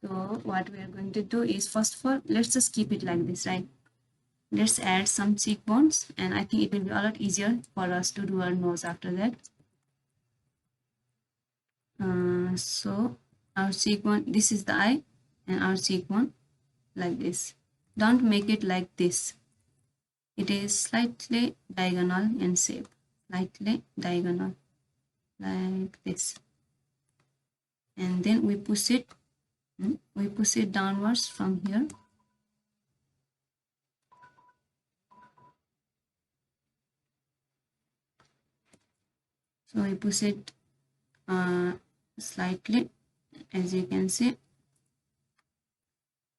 So what we are going to do is, first of all, let's just keep it like this, right? Let's add some cheekbones, and I think it will be a lot easier for us to do our nose after that. So our cheekbone, this is the eye, and our cheekbone like this. Don't make it like this. It is slightly diagonal in shape, slightly diagonal, like this. And then we push it downwards from here. So we push it slightly, as you can see.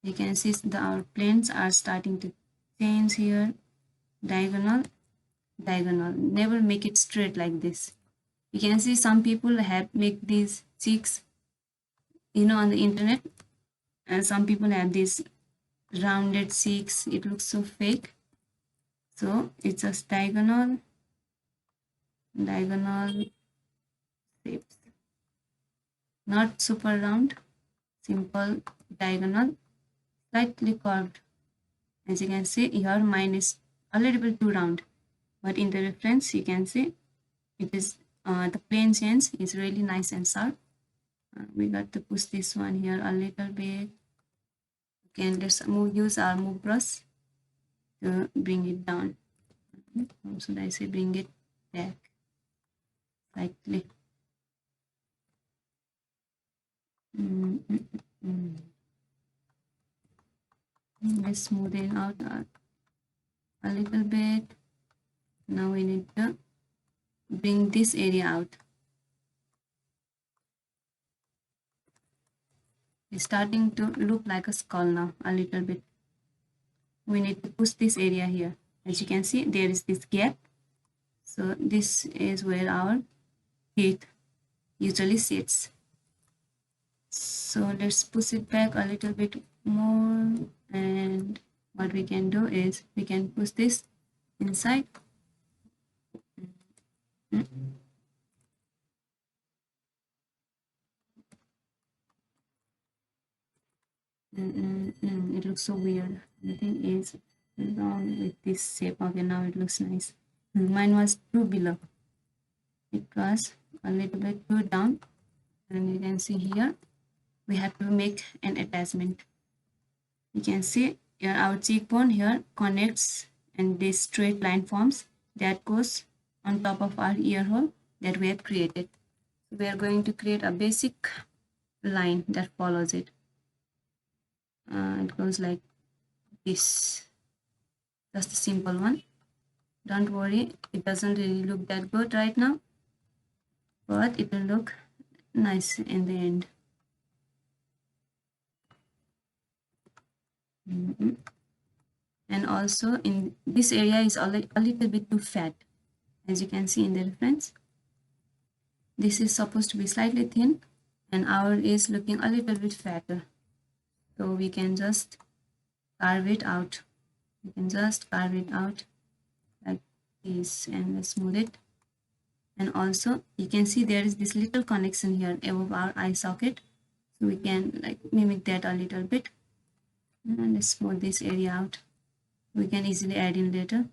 You can see our planes are starting to change here. Diagonal, diagonal. Never make it straight like this. You can see some people have make these cheeks, on the internet, and some people have these rounded cheeks. It looks so fake. So it's just diagonal shapes, not super round, simple diagonal, slightly curved. As you can see here, mine is a little bit too round, but in the reference you can see it is the plane change is really nice and sharp. We got to push this one here a little bit. Okay, let's use our move brush to bring it down. How should I say, bring it back slightly. Let's smooth it out a little bit. Now we need to bring this area out. It's starting to look like a skull now, a little bit. We need to push this area here. As you can see, there is this gap. So this is where our teeth usually sits. So let's push it back a little bit more, and what we can do is we can push this inside. It looks so weird. The thing is wrong with this shape. Okay, now it looks nice. Mine was too below. It was a little bit too down, and you can see here we have to make an attachment. You can see here our cheekbone here connects, and this straight line forms that goes on top of our ear hole that we have created. So we are going to create a basic line that follows it. It goes like this. Just a simple one. Don't worry, it doesn't really look that good right now, but it will look nice in the end. And also in this area is a little bit too fat, as you can see in the reference. This is supposed to be slightly thin, and our is looking a little bit fatter. So we can just carve it out. We can just carve it out like this, and let's smooth it. And also you can see there is this little connection here above our eye socket, so we can like mimic that a little bit. And let's smooth this area out. We can easily add in later.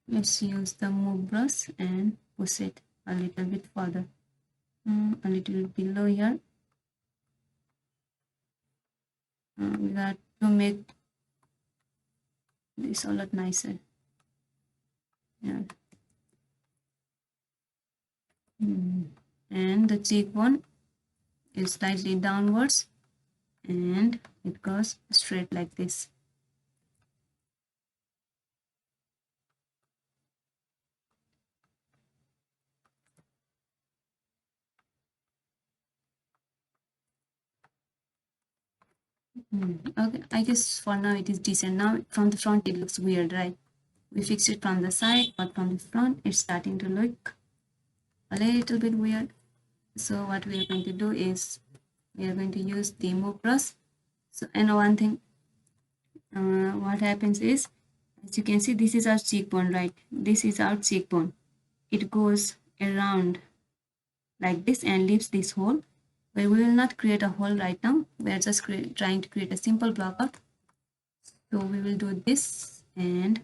Let's use the move brush and push it a little bit further, a little bit below here. We got to make this a lot nicer. Yeah. And the cheekbone is slightly downwards, and it goes straight like this. Okay, I guess for now it is decent. Now from the front it looks weird, right? We fixed it from the side, but from the front it's starting to look a little bit weird. So what we are going to do is we are going to use the move brush. So, and one thing, what happens is, as you can see, this is our cheekbone, right? This is our cheekbone. it goes around like this and leaves this hole. But we will not create a hole right now. We are just trying to create a simple block. So we will do this and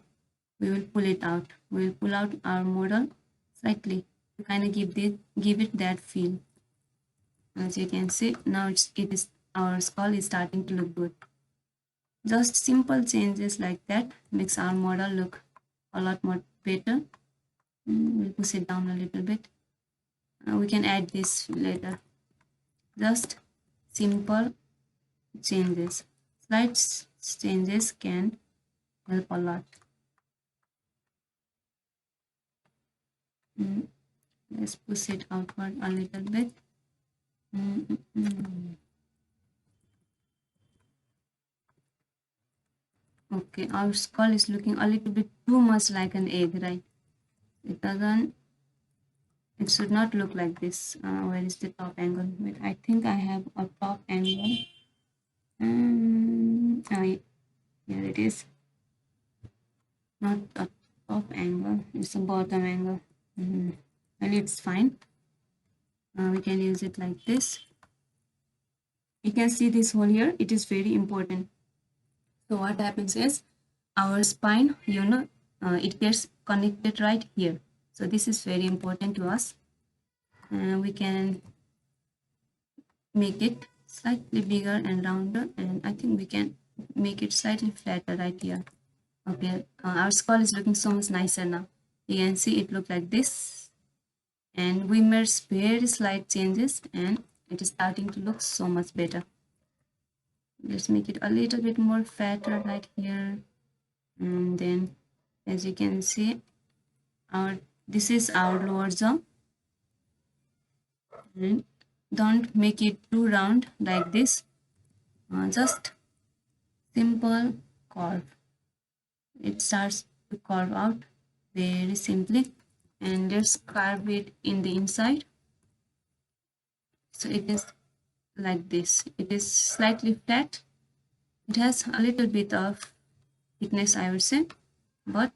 we will pull it out. We will pull out our model slightly to kind of give it that feel. As you can see, now it is our skull is starting to look good. Just simple changes like that makes our model look a lot more better. We'll push it down a little bit. We can add this later. Just simple changes. Slight changes can help a lot. Let's push it outward a little bit. Okay, our skull is looking a little bit too much like an egg, right? It should not look like this. Where is the top angle? Wait, I think I have a top angle. Here it is. Not a top angle, it's a bottom angle. Well, it's fine. We can use it like this. You can see this hole here. It is very important. So what happens is our spine, it gets connected right here. So this is very important to us. We can make it slightly bigger and rounder, and I think we can make it slightly flatter right here. Okay, our skull is looking so much nicer now. You can see it look like this, and we made very slight changes and it is starting to look so much better. Let's make it a little bit more fatter right here, and then as you can see, this is our lower jaw. And don't make it too round like this. Just simple curve. It starts to curve out very simply, and let's carve it in the inside. So it is like this. It is slightly flat. It has a little bit of thickness, I would say, but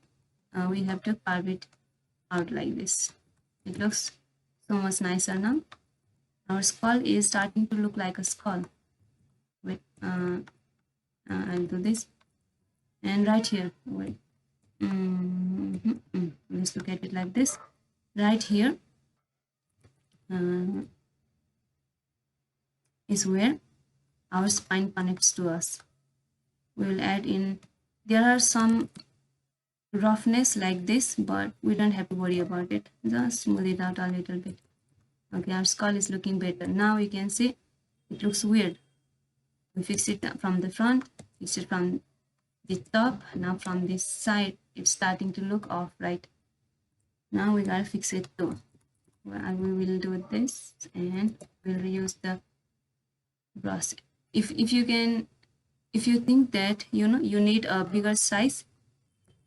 we have to carve it out like this. It looks so much nicer now. Our skull is starting to look like a skull. Wait, I'll do this. And right here, wait. Let's look at it like this. Right here is where our spine connects to us. We will add in, there are some roughness like this, but we don't have to worry about it. Just smooth it out a little bit. Okay, our skull is looking better. Now you can see it looks weird. We fix it from the front, fix it from the top. Now from this side, it's starting to look off, right? Now we gotta fix it too. Well, we will do this and we'll reuse the brush. If you think that you need a bigger size,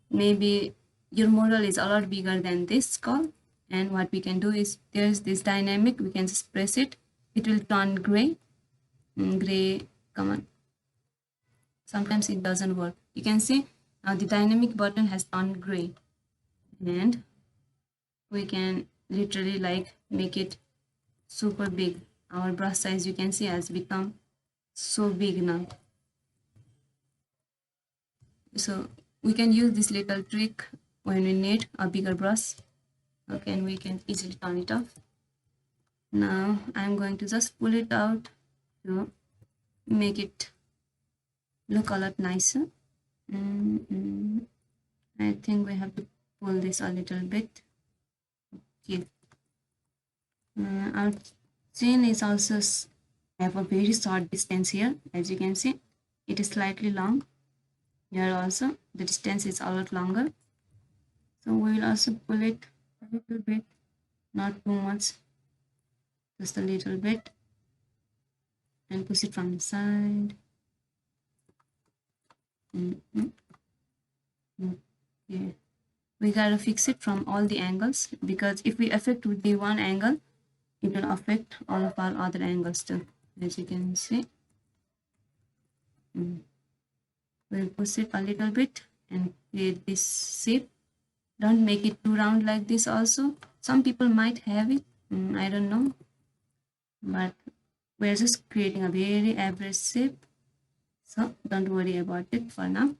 maybe your model is a lot bigger than this skull, and what we can do is there's this dynamic, we can just press it, it will turn gray. Come on, sometimes it doesn't work. You can see now the dynamic button has turned gray, and we can literally like make it super big. Our brush size, you can see, has become so big now. So we can use this little trick when we need a bigger brush. Okay, and we can easily turn it off. Now I'm going to just pull it out to make it look a lot nicer. I think we have to pull this a little bit. Okay. Our chin is also have a very short distance here. As you can see, it is slightly long. Here also the distance is a lot longer. So we will also pull it a little bit, not too much, just a little bit, and push it from the side. Okay. We gotta fix it from all the angles, because if we affect with the one angle, it will affect all of our other angles too. As you can see, we'll push it a little bit and create this shape. Don't make it too round like this also. Some people might have it, I don't know, but we're just creating a very average shape, so don't worry about it for now.